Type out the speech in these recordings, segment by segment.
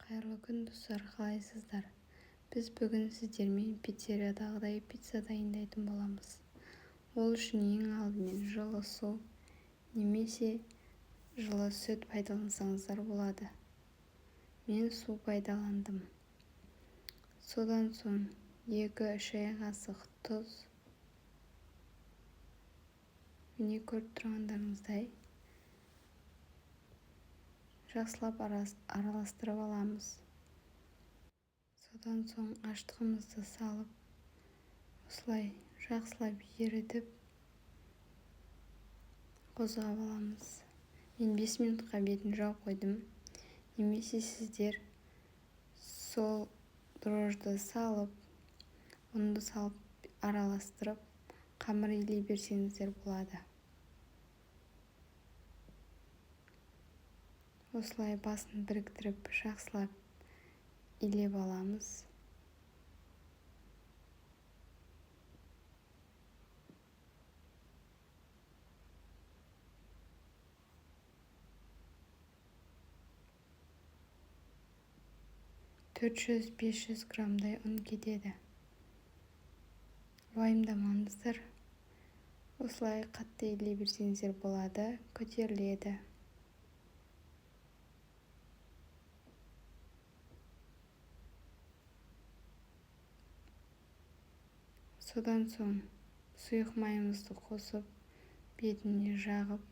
Қайырлы күн достар, қалайсыздар? Біз бүгін сіздермен пиццериядағыдай пицца дайындайтын боламыз. Ол үшін ең алдымен жылы су немесе жылы сүт пайдалансаңыздар болады. Мен су пайдаландым. Содан соң 2 шай қасық тұз. Міне көріп тұрғандарыңыздай жақсылап араластырып аламыз. Содан соң аштығымызды салып, осылай жақсылап ерітіп қозғап аламыз. Мен 5 минутқа бетін жауып қойдым. Немесе сіздер сол дрожжды салып, ұнды салып араластырып, қамыр илей берсеңіздер болады. Осылай басын біріктіріп, жақсылап илеп аламыз. Төрт 500 граммдай ұн кетеді. Уайымдамаңыздар. Осылай қатты илей берсеңіздер болады, көтеріледі. Содан соң сұйық майымызды қосып, бетіне жағып,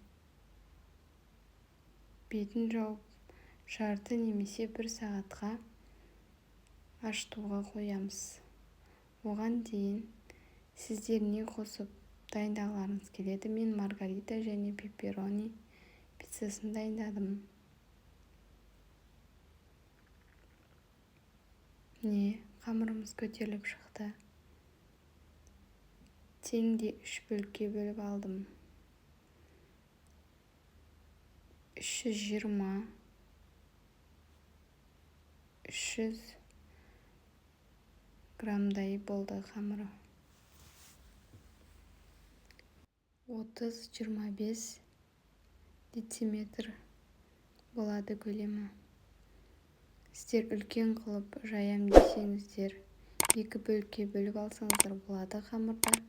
бетін жауып, жарты немесе 1 сағатқа ашытуға қоямыз. Оған дейін сіздер не қосып дайындағыларыңыз келеді? Мен маргарита және пепперони пиццасын дайындадым. Міне, қамырымыз көтеріліп шықты. Теңде 3 бөлікке бөліп алдым. 320-300 граммдай болды қамыры. 30-25 дециметр болады көлемі. Сіздер үлкен қылып жаям десеңіздер, 2 бөлікке бөліп алсаңыздар болады қамырды.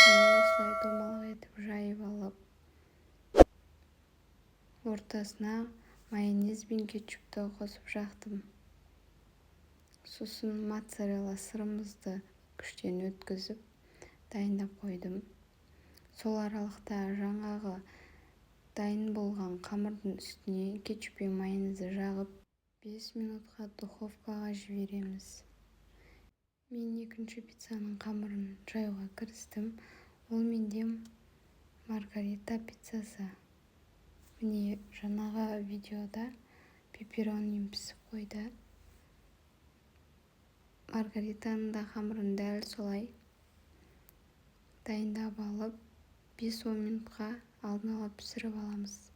Осылай домалақ етіп жайып алып, ортасына майонез бен кетчупты қосып жақтым. Сосын моцарелла сырымызды күштен өткізіп дайындап қойдым. Сол аралықта жаңағы дайын болған қамырдың үстіне кетчуп пен майонезді жағып 5 минутқа духовкаға жібереміз. Мен екінші пиццаның қамырын жаюға кірістім. Ол менде маргарита пиццасы. Міне жаңағы видеода пеппероним пісіп қойды. Маргаританың да қамырын дәл солай дайындап алып, 5-10 минутқа алдын ала пісіріп аламыз.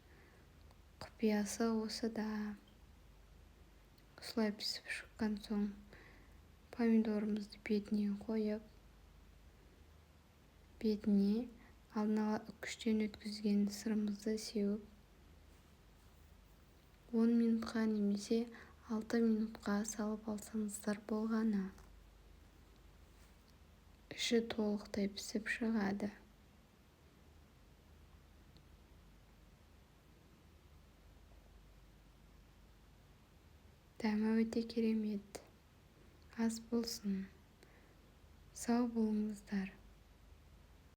Құпиясы осы да. Осылай пісіп шыққан соң помидорымызды бетіне қойып, бетіне алдын ала үккіштен өткізген сырымызды сеуіп, 10 минутқа немесе 6 минутқа салып алсаңыздар болғаны. Іші толықтай пісіп шығады. Дәмі өте керемет. Ас болсын. Сау болыңыздар.